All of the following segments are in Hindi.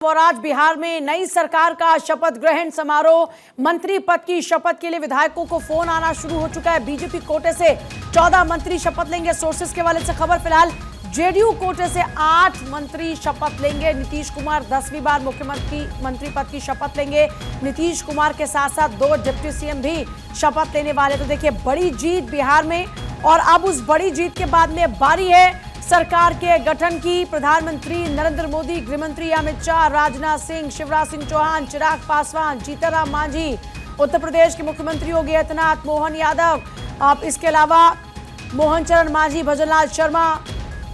और आज बिहार में नई सरकार का शपथ ग्रहण समारोह। मंत्री पद की शपथ के लिए विधायकों को फोन आना शुरू हो चुका है। बीजेपी कोटे से 14 मंत्री शपथ लेंगे। सोर्सेस के हवाले से खबर। फिलहाल जेडीयू कोटे से 8 मंत्री शपथ लेंगे। नीतीश कुमार 10वीं बार मंत्री पद की शपथ लेंगे। नीतीश कुमार के साथ साथ 2 डिप्टी सीएम भी शपथ लेने वाले। तो देखिए, बड़ी जीत बिहार में, और अब उस बड़ी जीत के बाद में बारी है सरकार के गठन की। प्रधानमंत्री नरेंद्र मोदी, गृहमंत्री अमित शाह, राजनाथ सिंह, शिवराज सिंह चौहान, चिराग पासवान, जीतनराम मांझी, उत्तर प्रदेश के मुख्यमंत्री योगी आदित्यनाथ, मोहन यादव, इसके अलावा मोहन चरण मांझी, भजनलाल शर्मा,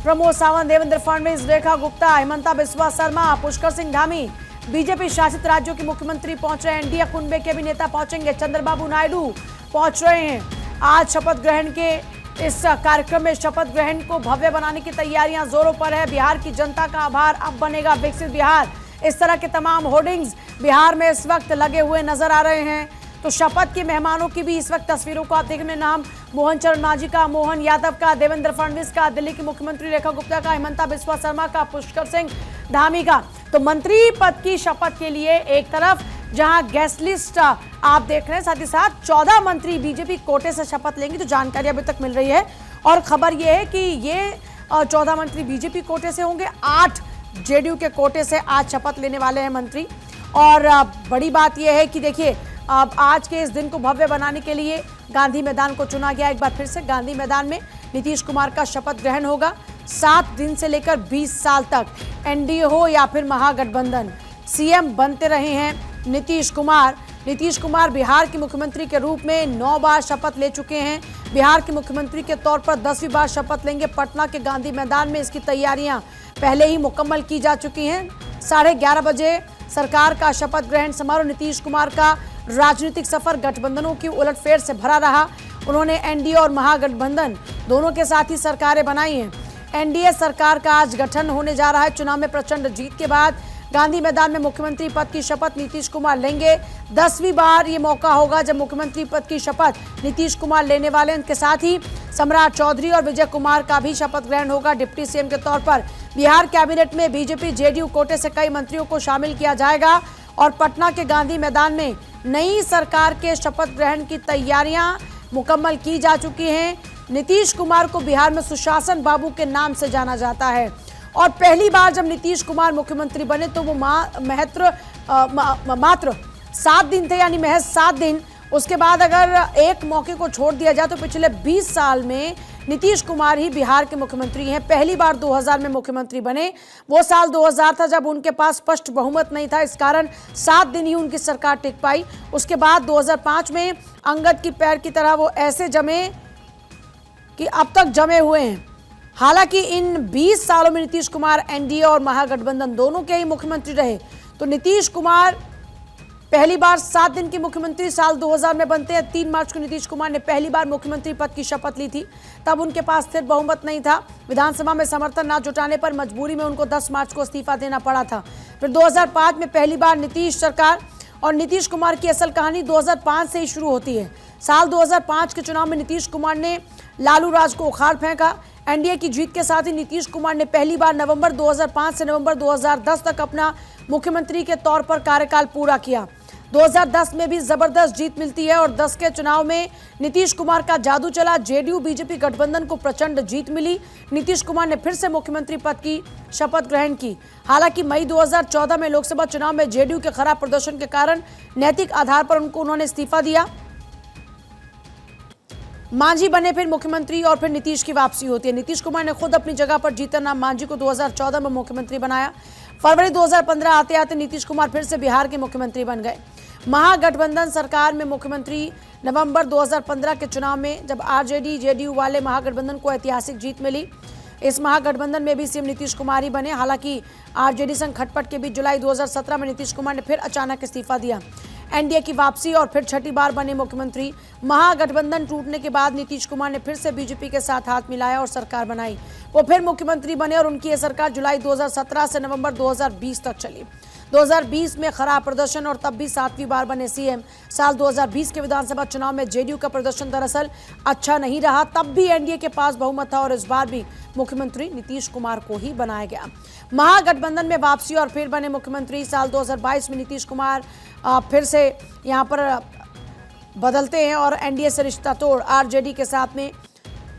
प्रमोद सावंत, देवेंद्र फडणवीस, रेखा गुप्ता, हिमंता बिस्वा शर्मा, पुष्कर सिंह धामी, बीजेपी शासित राज्यों के मुख्यमंत्री पहुंच रहे हैं। इंडिया कुनबे के भी नेता पहुंचेंगे। चंद्रबाबू नायडू पहुंच रहे हैं। आज शपथ ग्रहण के इस कार्यक्रम में शपथ ग्रहण को भव्य बनाने की तैयारियां जोरों पर है। बिहार की जनता का आभार, अब बनेगा विकसित बिहार। इस तरह के तमाम होर्डिंग्स बिहार में इस वक्त लगे हुए नजर आ रहे हैं। तो शपथ के मेहमानों की भी इस वक्त तस्वीरों को आप देखने, नाम मोहन चरण मांझी का, मोहन यादव का, देवेंद्र फडणवीस का, दिल्ली की मुख्यमंत्री रेखा गुप्ता का, हिमंता बिस्वा शर्मा का, पुष्कर सिंह धामी का। तो मंत्री पद की शपथ के लिए एक तरफ जहां गेस्ट लिस्ट आप देख रहे हैं, साथ ही साथ 14 मंत्री बीजेपी कोटे से शपथ लेंगे। तो जानकारी अभी तक मिल रही है, और खबर यह है कि ये 14 मंत्री बीजेपी कोटे से होंगे, 8 जेडीयू के कोटे से आज शपथ लेने वाले हैं मंत्री। और बड़ी बात यह है कि देखिए, अब आज के इस दिन को भव्य बनाने के लिए गांधी मैदान को चुना गया। एक बार फिर से गांधी मैदान में नीतीश कुमार का शपथ ग्रहण होगा। 7 दिन से लेकर 20 साल तक एनडीए हो या फिर महागठबंधन, सीएम बनते रहे हैं नीतीश कुमार बिहार के मुख्यमंत्री के रूप में 9 बार शपथ ले चुके हैं। बिहार के मुख्यमंत्री के तौर पर 10वीं बार शपथ लेंगे। पटना के गांधी मैदान में इसकी तैयारियां पहले ही मुकम्मल की जा चुकी हैं। 11:30 बजे सरकार का शपथ ग्रहण समारोह। नीतीश कुमार का राजनीतिक सफर गठबंधनों की उलटफेर से भरा रहा। उन्होंने एनडीए और महागठबंधन दोनों के साथ ही सरकारें बनाई हैं। एनडीए सरकार का आज गठन होने जा रहा है। चुनाव में प्रचंड जीत के बाद गांधी मैदान में मुख्यमंत्री पद की शपथ नीतीश कुमार लेंगे। 10वीं बार ये मौका होगा जब मुख्यमंत्री पद की शपथ नीतीश कुमार लेने वाले। उनके साथ ही सम्राट चौधरी और विजय कुमार का भी शपथ ग्रहण होगा। डिप्टी सीएम के तौर पर बिहार कैबिनेट में बीजेपी जेडीयू कोटे से कई मंत्रियों को शामिल किया जाएगा। और पटना के गांधी मैदान में नई सरकार के शपथ ग्रहण की तैयारियां मुकम्मल की जा चुकी हैं। नीतीश कुमार को बिहार में सुशासन बाबू के नाम से जाना जाता है, और पहली बार जब नीतीश कुमार मुख्यमंत्री बने तो वो मात्र 7 दिन थे, यानी महज 7 दिन। उसके बाद अगर एक मौके को छोड़ दिया जाए तो पिछले 20 साल में नीतीश कुमार ही बिहार के मुख्यमंत्री हैं। पहली बार 2000 में मुख्यमंत्री बने। वो साल 2000 था जब उनके पास स्पष्ट बहुमत नहीं था, इस कारण 7 दिन ही उनकी सरकार टिक पाई। उसके बाद 2005 में अंगद की पैर की तरह वो ऐसे जमे कि अब तक जमे हुए हैं। हालांकि इन 20 सालों में नीतीश कुमार एनडीए और महागठबंधन दोनों के ही मुख्यमंत्री रहे। तो नीतीश कुमार पहली बार 7 दिन के मुख्यमंत्री साल 2000 में बनते हैं। 3 मार्च को नीतीश कुमार ने पहली बार मुख्यमंत्री पद की शपथ ली थी। तब उनके पास स्थिर बहुमत नहीं था। विधानसभा में समर्थन न जुटाने पर मजबूरी में उनको 10 मार्च को इस्तीफा देना पड़ा था। फिर 2005 में पहली बार नीतीश सरकार, और नीतीश कुमार की असल कहानी 2005 से ही शुरू होती है। साल 2005 के चुनाव में नीतीश कुमार ने लालू राज को उखाड़ फेंका। एनडीए की जीत के साथ ही नीतीश कुमार ने पहली बार नवंबर 2005 से नवंबर 2010 तक अपना मुख्यमंत्री के तौर पर कार्यकाल पूरा किया। 2010 में भी जबरदस्त जीत मिलती है, और 10 के चुनाव में नीतीश कुमार का जादू चला। जेडीयू बीजेपी गठबंधन को प्रचंड जीत मिली। नीतीश कुमार ने फिर से मुख्यमंत्री पद की शपथ ग्रहण की। हालांकि मई 2014 में लोकसभा चुनाव में जेडीयू के खराब प्रदर्शन के कारण नैतिक आधार पर उन्होंने इस्तीफा दिया। मांझी बने फिर मुख्यमंत्री, और फिर नीतीश की वापसी होती है। नीतीश कुमार ने खुद अपनी जगह पर जीतनराम मांझी को 2014 में मुख्यमंत्री बनाया। फरवरी 2015 आते आते नीतीश कुमार फिर से बिहार के मुख्यमंत्री बन गए। महागठबंधन सरकार में मुख्यमंत्री नवंबर 2015 के चुनाव में जब आरजेडी जेडीयू वाले महागठबंधन को ऐतिहासिक जीत मिली। इस महागठबंधन में भी सीएम नीतीश कुमार ही बने। हालांकि आरजेडी संग खटपट के बीच जुलाई 2017 में नीतीश कुमार ने फिर अचानक इस्तीफा दिया। एनडीए की वापसी और फिर छठी बार बने मुख्यमंत्री। महागठबंधन टूटने के बाद नीतीश कुमार ने फिर से बीजेपी के साथ हाथ मिलाया और सरकार बनाई। वो फिर मुख्यमंत्री बने, और उनकी यह सरकार जुलाई 2017 से नवंबर 2020 तक चली। 2020 में खराब प्रदर्शन और तब भी 7वीं बार बने सीएम। साल 2020 के विधानसभा चुनाव में जेडीयू का प्रदर्शन दरअसल अच्छा नहीं रहा, तब भी एनडीए के पास बहुमत था और इस बार भी मुख्यमंत्री नीतीश कुमार को ही बनाया गया। महागठबंधन में वापसी और फिर बने मुख्यमंत्री। साल 2022 में नीतीश कुमार फिर से यहां पर बदलते हैं और एनडीए से रिश्ता तोड़ आरजेडी के साथ में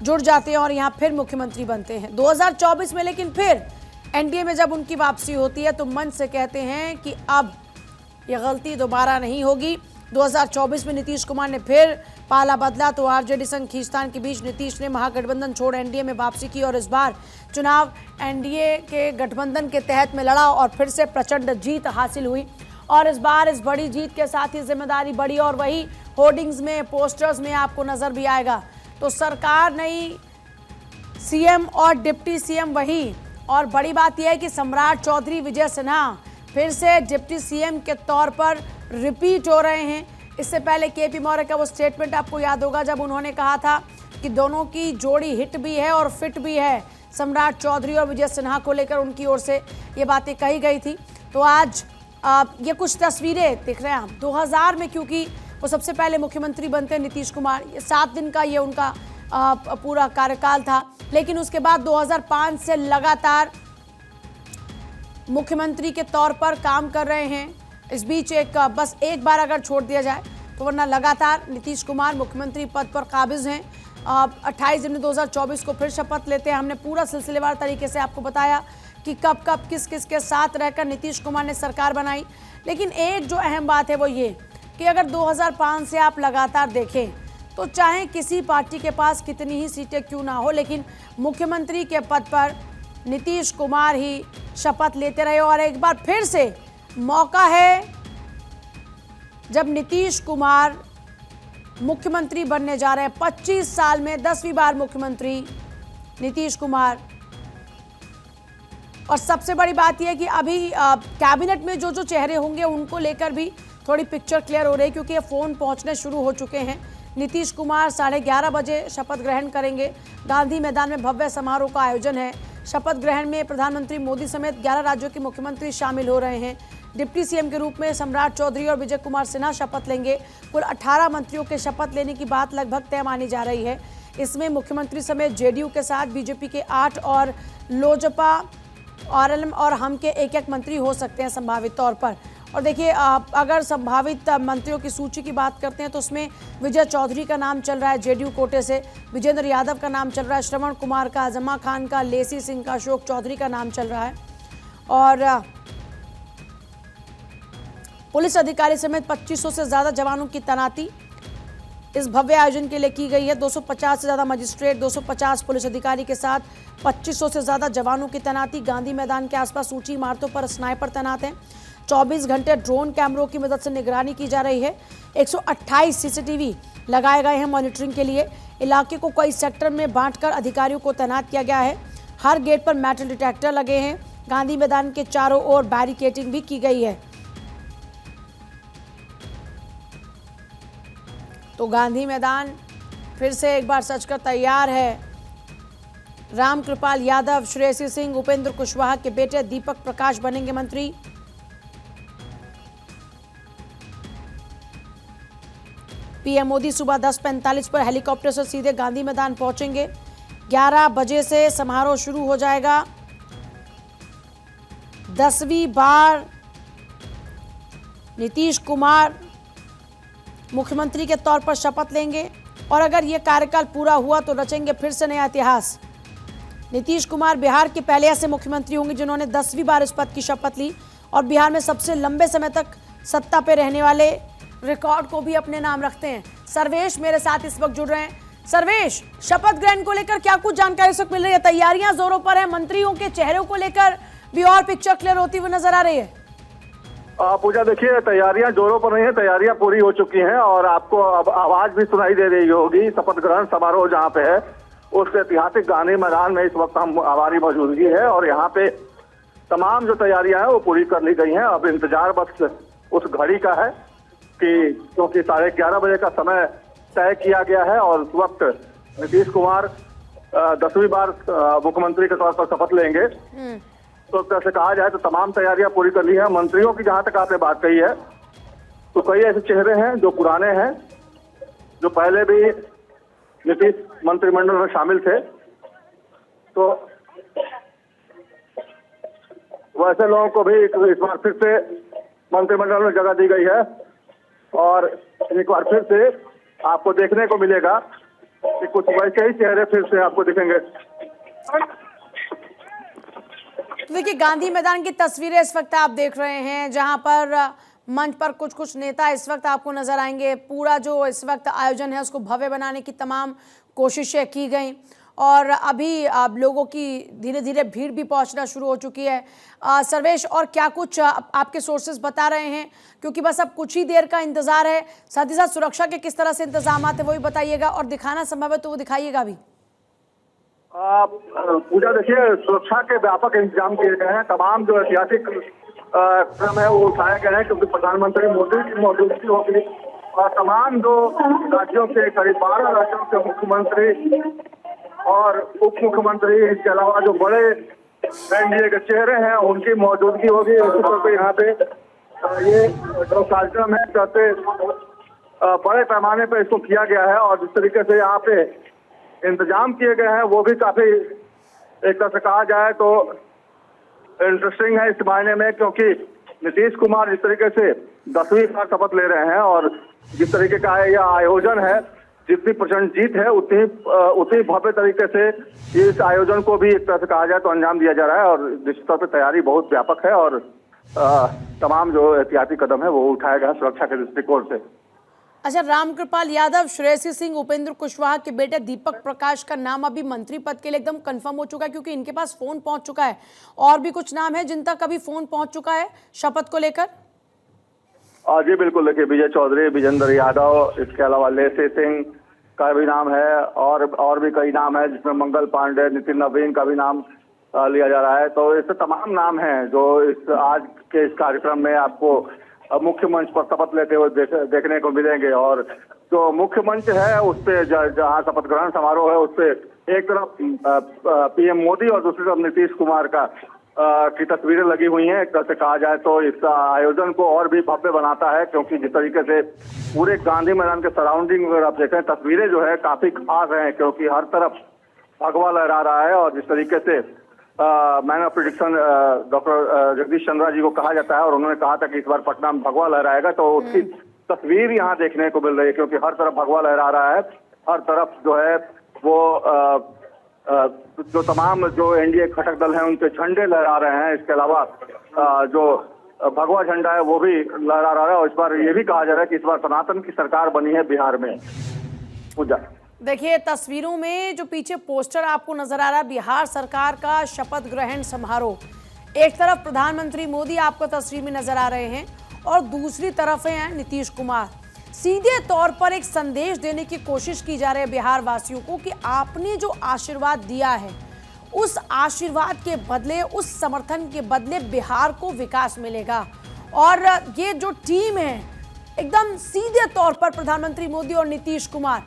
जुड़ जाते हैं और यहां फिर मुख्यमंत्री बनते हैं 2024 में। लेकिन फिर एनडीए में जब उनकी वापसी होती है तो मन से कहते हैं कि अब यह गलती दोबारा नहीं होगी। 2024 में नीतीश कुमार ने फिर पाला बदला तो आरजेडी संग खींचतान के बीच नीतीश ने महागठबंधन छोड़ एनडीए में वापसी की और इस बार चुनाव एनडीए के गठबंधन के तहत में लड़ा और फिर से प्रचंड जीत हासिल हुई। और इस बार इस बड़ी जीत के साथ ही जिम्मेदारी बढ़ी और वही होर्डिंग्स में, पोस्टर्स में आपको नजर भी आएगा। तो सरकार नई, सीएम और डिप्टी सीएम वही। और बड़ी बात यह है कि सम्राट चौधरी विजय सिन्हा फिर से डिप्टी सीएम के तौर पर रिपीट हो रहे हैं। इससे पहले केपी मौर्य का वो स्टेटमेंट आपको याद होगा जब उन्होंने कहा था कि दोनों की जोड़ी हिट भी है और फिट भी है। सम्राट चौधरी और विजय सिन्हा को लेकर उनकी ओर से ये बातें कही गई थी। तो आज ये कुछ तस्वीरें दिख रहे हैं आप 2000 में, क्योंकि वो सबसे पहले मुख्यमंत्री बनते हैं नीतीश कुमार। 7 दिन का ये उनका पूरा कार्यकाल था, लेकिन उसके बाद 2005 से लगातार मुख्यमंत्री के तौर पर काम कर रहे हैं। इस बीच बस एक बार अगर छोड़ दिया जाए तो वरना लगातार नीतीश कुमार मुख्यमंत्री पद पर काबिज हैं। 28 जनवरी 2024 को फिर शपथ लेते हैं। हमने पूरा सिलसिलेवार तरीके से आपको बताया कि कब कब किस किस के साथ रहकर नीतीश कुमार ने सरकार बनाई। लेकिन एक जो अहम बात है वो ये कि अगर 2005 से आप लगातार देखें तो चाहे किसी पार्टी के पास कितनी ही सीटें क्यों ना हो, लेकिन मुख्यमंत्री के पद पर नीतीश कुमार ही शपथ लेते रहे। और एक बार फिर से मौका है जब नीतीश कुमार मुख्यमंत्री बनने जा रहे हैं। 25 साल में 10वीं बार मुख्यमंत्री नीतीश कुमार। और सबसे बड़ी बात यह है कि अभी कैबिनेट में जो जो चेहरे होंगे उनको लेकर भी थोड़ी पिक्चर क्लियर हो रही है, क्योंकि ये फ़ोन पहुंचने शुरू हो चुके हैं। नीतीश कुमार 11:30 बजे शपथ ग्रहण करेंगे। गांधी मैदान में भव्य समारोह का आयोजन है। शपथ ग्रहण में प्रधानमंत्री मोदी समेत 11 राज्यों के मुख्यमंत्री शामिल हो रहे हैं। डिप्टी सीएम के रूप में सम्राट चौधरी और विजय कुमार सिन्हा शपथ लेंगे। कुल 18 मंत्रियों के शपथ लेने की बात लगभग तय मानी जा रही है। इसमें मुख्यमंत्री समेत जेडीयू के साथ बीजेपी के 8 और लोजपा, आरएलएम और हम के 1-1 मंत्री हो सकते हैं संभावित तौर पर। और देखिए, अगर संभावित मंत्रियों की सूची की बात करते हैं तो उसमें विजय चौधरी का नाम चल रहा है जेडीयू कोटे से, विजेंद्र यादव का नाम चल रहा है, श्रवण कुमार का, जमा खान का, लेसी सिंह का, अशोक चौधरी का नाम चल रहा है। और पुलिस अधिकारी समेत 2500 से ज़्यादा जवानों की तैनाती इस भव्य आयोजन के लिए की गई है। 250 से ज़्यादा मजिस्ट्रेट, 250 पुलिस अधिकारी के साथ 2500 से ज़्यादा जवानों की तैनाती। गांधी मैदान के आसपास ऊंची इमारतों पर स्नाइपर तैनात हैं। 24 घंटे ड्रोन कैमरों की मदद से निगरानी की जा रही है। 128 सीसीटीवी लगाए गए हैं मॉनिटरिंग के लिए। इलाके को कई सेक्टर में बांटकर अधिकारियों को तैनात किया गया है। हर गेट पर मेटल डिटेक्टर लगे हैं। गांधी मैदान के चारों ओर बैरिकेडिंग भी की गई है। तो गांधी मैदान फिर से एक बार सजकर तैयार है। रामकृपाल यादव, श्रेयसी सिंह, उपेंद्र कुशवाहा के बेटे दीपक प्रकाश बनेंगे मंत्री। पीएम मोदी सुबह 10:45 पर हेलीकॉप्टर से सीधे गांधी मैदान पहुंचेंगे। 11 बजे से समारोह शुरू हो जाएगा। 10वीं बार नीतीश कुमार मुख्यमंत्री के तौर पर शपथ लेंगे और अगर यह कार्यकाल पूरा हुआ तो रचेंगे फिर से नया इतिहास। नीतीश कुमार बिहार के पहले ऐसे मुख्यमंत्री होंगे जिन्होंने 10वीं बार इस पद की शपथ ली और बिहार में सबसे लंबे समय तक सत्ता पे रहने वाले रिकॉर्ड को भी अपने नाम रखते हैं। सर्वेश मेरे साथ इस वक्त जुड़ रहे हैं। सर्वेश, शपथ ग्रहण को लेकर क्या कुछ जानकारी इस वक्त मिल रही है? तैयारियां जोरों पर है, मंत्रियों के चेहरों को लेकर भी और पिक्चर क्लियर होती हुई नजर आ रही है। पूजा, देखिए, तैयारियां जोरों पर नहीं है, तैयारियां पूरी हो चुकी हैं और आपको अब आवाज भी सुनाई दे रही होगी। शपथ ग्रहण समारोह जहां पे है उस ऐतिहासिक गांधी मैदान में इस वक्त हमारी मौजूदगी है और यहाँ पे तमाम जो तैयारियां हैं वो पूरी कर ली गई हैं। अब इंतजार बस उस घड़ी का है कि क्योंकि 11:30 बजे का समय तय किया गया है और उस वक्त नीतीश कुमार 10वीं बार मुख्यमंत्री के तौर पर शपथ लेंगे। तो एक तरह से कहा जाए तो तमाम तैयारियां पूरी कर ली हैं। मंत्रियों की जहां तक आपने बात कही है, तो कई ऐसे चेहरे हैं जो पुराने हैं, जो पहले भी नीतीश मंत्रिमंडल में शामिल थे, तो वैसे लोगों को भी इस बार फिर से मंत्रिमंडल में जगह दी गई है और एक बार फिर से आपको देखने को मिलेगा कि कुछ वैसे ही चेहरे फिर से आपको दिखेंगे। तो देखिए, गांधी मैदान की तस्वीरें इस वक्त आप देख रहे हैं, जहां पर मंच पर कुछ कुछ नेता इस वक्त आपको नजर आएंगे। पूरा जो इस वक्त आयोजन है उसको भव्य बनाने की तमाम कोशिशें की गई और अभी लोगों की धीरे धीरे भीड़ भी पहुंचना शुरू हो चुकी है। सर्वेश, और क्या कुछ आपके सोर्सेज बता रहे हैं, क्योंकि बस अब कुछ ही देर का इंतजार है, साथ ही साथ सुरक्षा के किस तरह से इंतजाम है वो भी बताइएगा और दिखाना संभव है तो वो दिखाइएगा भी। पूजा देखिए, सुरक्षा के व्यापक इंतजाम किए गए हैं। तमाम जो ऐतिहासिक क्रम है वो उठाए गए हैं, क्योंकि प्रधानमंत्री मोदी की मौजूदगी होगी और तमाम जो राज्यों के करीब 12 राज्यों के मुख्यमंत्री और उप मुख्यमंत्री, इसके अलावा जो बड़े एनडीए के चेहरे हैं उनकी मौजूदगी होगी। इसी तौर पर यहाँ पे ये जो कार्यक्रम है कहते बड़े पैमाने पर इसको किया गया है और जिस तरीके से यहाँ पे इंतजाम किए गए हैं वो भी काफी एक तरह से कहा जाए तो इंटरेस्टिंग है इस मायने में, क्योंकि नीतीश कुमार जिस तरीके से 10वीं बार शपथ ले रहे हैं और जिस तरीके का यह आयोजन है, जितनी प्रचंड जीत है उतनी भव्य तरीके से इस आयोजन को भी एक तरह से कहा जाए तो अंजाम दिया जा रहा है और निश्चित तौर पर तैयारी बहुत व्यापक है और तमाम जो एहतियाती कदम है वो उठाए गए हैं सुरक्षा के दृष्टिकोण से। अच्छा, रामकृपाल यादव, श्रेयसी सिंह, उपेंद्र कुशवाहा के बेटे दीपक प्रकाश का नाम अभी मंत्री पद के लिए एकदम कंफर्म हो चुका है, क्योंकि इनके पास फोन पहुंच चुका है। और भी कुछ नाम है जिन तक अभी फोन पहुंच चुका है शपथ को लेकर? जी बिल्कुल, देखिए विजय चौधरी, विजेंद्र यादव, इसके अलावा लेसी सिंह का भी नाम है और भी कई नाम है, जिसमें मंगल पांडे, नितिन नवीन का भी नाम लिया जा रहा है। तो ऐसे तमाम नाम हैं जो इस आज के इस कार्यक्रम में आपको मुख्य मंच पर शपथ लेते हुए देखने को मिलेंगे। और जो मुख्य मंच है उस पे जहाँ शपथ ग्रहण समारोह है उस पे एक तरफ पीएम मोदी और दूसरी तरफ नीतीश कुमार की तस्वीरें लगी हुई हैं। एक तरह से कहा जाए तो इस आयोजन को और भी भव्य बनाता है, क्योंकि जिस तरीके से पूरे गांधी मैदान के सराउंडिंग अगर आप देखें तस्वीरें जो है काफी खास हैं, क्योंकि हर तरफ भगवा लहरा रहा है और जिस तरीके से man of prediction doctor Jagdish Chandra ji को कहा जाता है और उन्होंने कहा था कि इस बार पटना में भगवा लहराएगा, तो उसकी तस्वीर यहाँ देखने को मिल रही है, क्योंकि हर तरफ भगवा लहरा रहा है। हर तरफ जो है वो जो तमाम जो एनडीए घटक दल हैं उनके झंडे लहरा रहे हैं। इसके अलावा जो भगवा झंडा है वो भी लहरा रहा है और इस बार ये भी कहा जा रहा है कि इस बार सनातन की सरकार बनी है बिहार में। पूजा देखिए, तस्वीरों में जो पीछे पोस्टर आपको नजर आ रहा है, बिहार सरकार का शपथ ग्रहण समारोह। एक तरफ प्रधानमंत्री मोदी आपको तस्वीर में नजर आ रहे हैं और दूसरी तरफ हैं नीतीश कुमार। सीधे तौर पर एक संदेश देने की कोशिश की जा रही है बिहार वासियों को कि आपने जो आशीर्वाद दिया है उस आशीर्वाद के बदले, उस समर्थन के बदले बिहार को विकास मिलेगा। और ये जो टीम है एकदम सीधे तौर पर प्रधानमंत्री मोदी और नीतीश कुमार,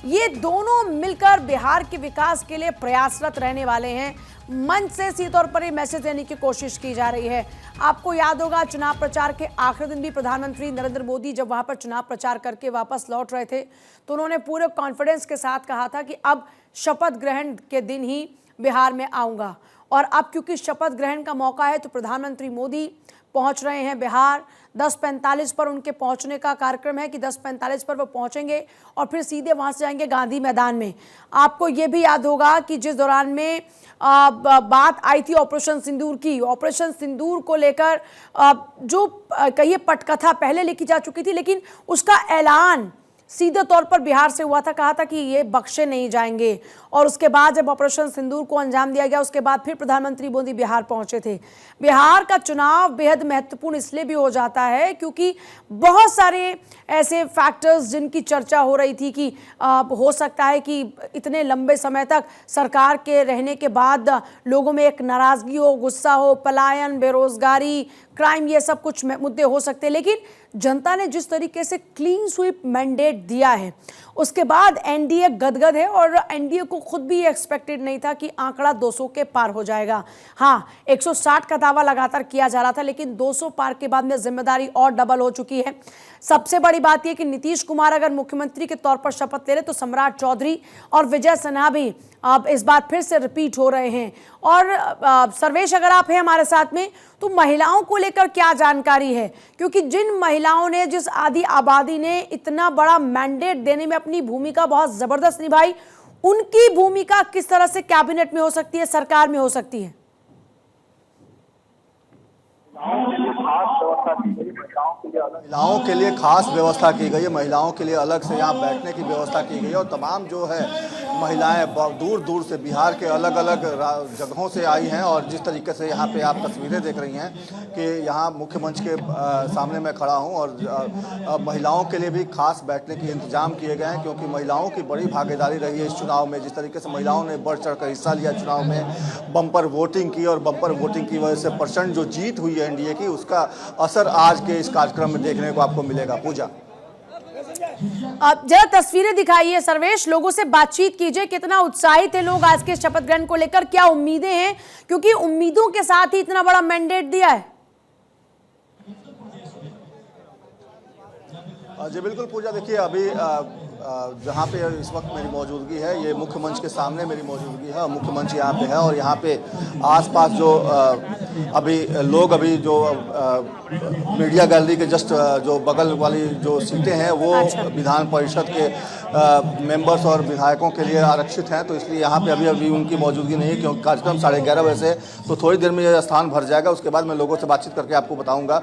ये दोनों मिलकर बिहार के विकास के लिए प्रयासरत रहने वाले हैं। मंच से सीधे तौर पर ये मैसेज देने की कोशिश की जा रही है। आपको याद होगा चुनाव प्रचार के आखिरी दिन भी प्रधानमंत्री नरेंद्र मोदी जब वहां पर चुनाव प्रचार करके वापस लौट रहे थे तो उन्होंने पूरे कॉन्फिडेंस के साथ कहा था कि अब शपथ ग्रहण के दिन ही बिहार में आऊंगा। और अब क्योंकि शपथ ग्रहण का मौका है तो प्रधानमंत्री मोदी पहुंच रहे हैं बिहार। 10:45 पर उनके पहुंचने का कार्यक्रम है कि 10:45 पर वो पहुंचेंगे और फिर सीधे वहां से जाएंगे गांधी मैदान में। आपको ये भी याद होगा कि जिस दौरान में बात आई थी ऑपरेशन सिंदूर की, ऑपरेशन सिंदूर को लेकर जो कहिए पटकथा पहले लिखी जा चुकी थी, लेकिन उसका ऐलान सीधे तौर पर बिहार से हुआ था। कहा था कि ये बख्शे नहीं जाएंगे। और उसके बाद जब ऑपरेशन सिंदूर को अंजाम दिया गया उसके बाद फिर प्रधानमंत्री मोदी बिहार पहुंचे थे। बिहार का चुनाव बेहद महत्वपूर्ण इसलिए भी हो जाता है क्योंकि बहुत सारे ऐसे फैक्टर्स जिनकी चर्चा हो रही थी कि हो सकता है कि इतने लंबे समय तक सरकार के रहने के बाद लोगों में एक नाराजगी हो, गुस्सा हो, पलायन, बेरोजगारी, क्राइम, ये सब कुछ मुद्दे हो सकते हैं। लेकिन जनता ने जिस तरीके से क्लीन स्वीप मैंडेट मैंडेट दिया है, उसके बाद एनडीए गदगद है और एनडीए को खुद भी एक्सपेक्टेड नहीं था कि आंकड़ा 200 के पार हो जाएगा। हाँ, 160 का दावा लगातार किया जा रहा था, लेकिन 200 पार के बाद में जिम्मेदारी और डबल हो चुकी है। सबसे बड़ी बात यह कि नीतीश कुमार अगर मुख्यमंत्री के तौर पर शपथ ले रहे तो सम्राट चौधरी और विजय सिन्हा भी अब इस बात फिर से रिपीट हो रहे हैं। और सर्वेश, अगर आप हैं हमारे साथ में, तो महिलाओं को लेकर क्या जानकारी है? क्योंकि जिन महिलाओं ने, जिस आधी आबादी ने इतना बड़ा मैंडेट देने में अपनी भूमिका बहुत जबरदस्त निभाई, उनकी भूमिका किस तरह से कैबिनेट में हो सकती है, सरकार में हो सकती है? महिलाओं के लिए खास व्यवस्था की गई है। महिलाओं के लिए अलग से यहाँ बैठने की व्यवस्था की गई है और तमाम जो है महिलाएं दूर दूर से बिहार के अलग अलग जगहों से आई हैं। और जिस तरीके से यहाँ पे आप तस्वीरें देख रही हैं कि यहाँ मुख्य मंच के सामने मैं खड़ा हूँ और महिलाओं के लिए भी खास बैठने के इंतजाम किए गए हैं, क्योंकि महिलाओं की बड़ी भागीदारी रही है इस चुनाव में। जिस तरीके से महिलाओं ने बढ़ चढ़ कर हिस्सा लिया चुनाव में, बम्पर वोटिंग की, और बम्पर वोटिंग की वजह से परसेंट जो जीत हुई है एनडीए की, उसका असर आज के इस कार्यक्रम में देखने को आपको मिलेगा। पूजा, आप जरा तस्वीरें दिखाइए। सर्वेश, लोगों से बातचीत कीजिए, कितना उत्साहित है लोग आज के शपथ ग्रहण को लेकर, क्या उम्मीदें हैं, क्योंकि उम्मीदों के साथ ही इतना बड़ा मैंडेट दिया है। जी बिल्कुल पूजा, देखिए अभी जहाँ पे इस वक्त मेरी मौजूदगी है, ये मुख्य मंच के सामने मेरी मौजूदगी है। मुख्य मंच यहाँ पे है और यहाँ पे आसपास जो अभी लोग अभी जो मीडिया गैलरी के जस्ट जो बगल वाली जो सीटें हैं वो विधान परिषद के मेंबर्स और विधायकों के लिए आरक्षित हैं, तो इसलिए यहाँ पे अभी उनकी मौजूदगी नहीं है, क्योंकि कार्यक्रम 11:30 बजे से, तो थोड़ी देर में यह स्थान भर जाएगा। उसके बाद मैं लोगों से बातचीत करके आपको बताऊँगा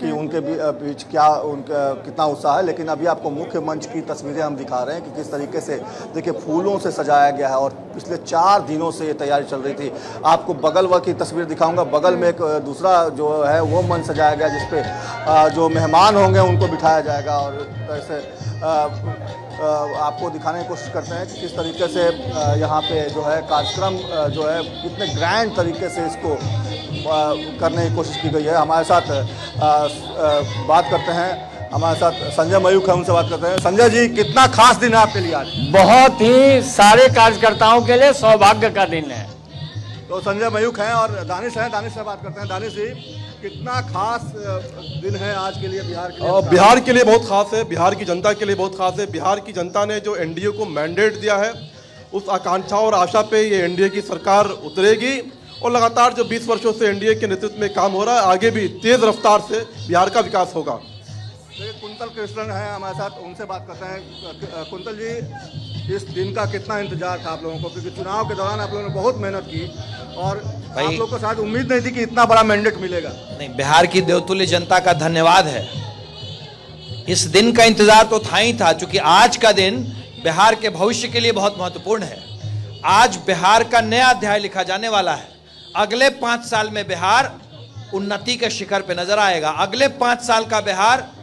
कि उनके बीच क्या उनका कितना उत्साह है। लेकिन अभी आपको मुख्य मंच की तस्वीरें हम दिखा रहे हैं कि किस तरीके से देखिए फूलों से सजाया गया है और पिछले 4 दिनों से ये तैयारी चल रही थी। आपको बगल की तस्वीर दिखाऊंगा, बगल में एक दूसरा जो है वो मंच सजाया गया जिसपे जो मेहमान होंगे उनको बिठाया जाएगा। और ऐसे आपको दिखाने की कोशिश करते हैं कि किस तरीके से यहाँ पे जो है कार्यक्रम जो है कितने ग्रैंड तरीके से इसको करने की कोशिश की गई है। हमारे साथ बात करते हैं, हमारे साथ संजय मयूख है, उनसे बात करते हैं। संजय जी, कितना खास दिन है आपके लिए आज? बहुत ही सारे कार्यकर्ताओं के लिए सौभाग्य का दिन है। तो संजय मयूख हैं और दानिश हैं, दानिश से बात करते हैं। दानिश जी, कितना खास दिन है आज के लिए बिहार के लिए? बिहार के लिए बहुत खास है, बिहार की जनता के लिए बहुत खास है। बिहार की जनता ने जो एनडीए को मैंडेट दिया है, उस आकांक्षा और आशा पे ये एनडीए की सरकार उतरेगी और लगातार जो 20 वर्षों से एनडीए के नेतृत्व में काम हो रहा है, आगे भी तेज रफ्तार से बिहार का विकास होगा। कुंतल कृष्णन है हमारे साथ, उनसे बात करते हैं। कुंतल जी, इस दिन का कितना इंतजार था आप लोगों को, क्योंकि चुनाव के दौरान आप लोगों ने बहुत मेहनत की और आप लोग को शायद उम्मीद नहीं थी कि इतना बड़ा मैंडेट मिलेगा। नहीं, बिहार की देवतुल्य जनता का धन्यवाद है। इस दिन का इंतजार तो था ही था, क्योंकि आज का दिन बिहार के भविष्य के लिए बहुत महत्वपूर्ण है। आज बिहार का नया अध्याय लिखा जाने वाला है। अगले 5 साल में बिहार उन्नति के शिखर पे नजर आएगा। अगले 5 साल का बिहार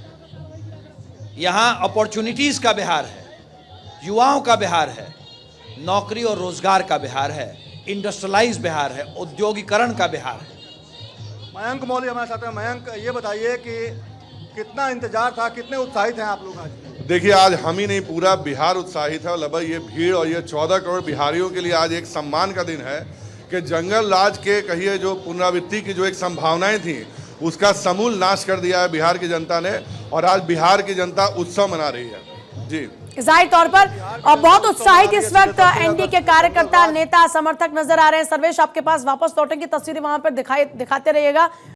यहाँ अपॉर्चुनिटीज का बिहार है, युवाओं का बिहार है, नौकरी और रोजगार का बिहार है, इंडस्ट्रियलाइज बिहार है, औद्योगिकरण का बिहार है। मयंक मौर्य हमारे साथ हैं। मयंक, ये बताइए कि कितना इंतजार था, कितने उत्साहित हैं आप लोग आज? देखिए, आज हम ही नहीं, पूरा बिहार उत्साहित है और लगभग ये भीड़ और ये 14 करोड़ बिहारियों के लिए आज एक सम्मान का दिन है कि जंगल राज के कहिए जो पुनरावृत्ति की जो एक संभावनाएं थी, उसका समूल नाश कर दिया है बिहार की जनता ने और आज बिहार की जनता उत्सव मना रही है। जी, जाहिर तौर पर बहुत उत्साहित इस वक्त एनडीए के कार्यकर्ता, नेता, समर्थक नजर आ रहे हैं। सर्वेश, आपके पास वापस लौटेंगे, तस्वीरें वहां पर दिखाते रहिएगा।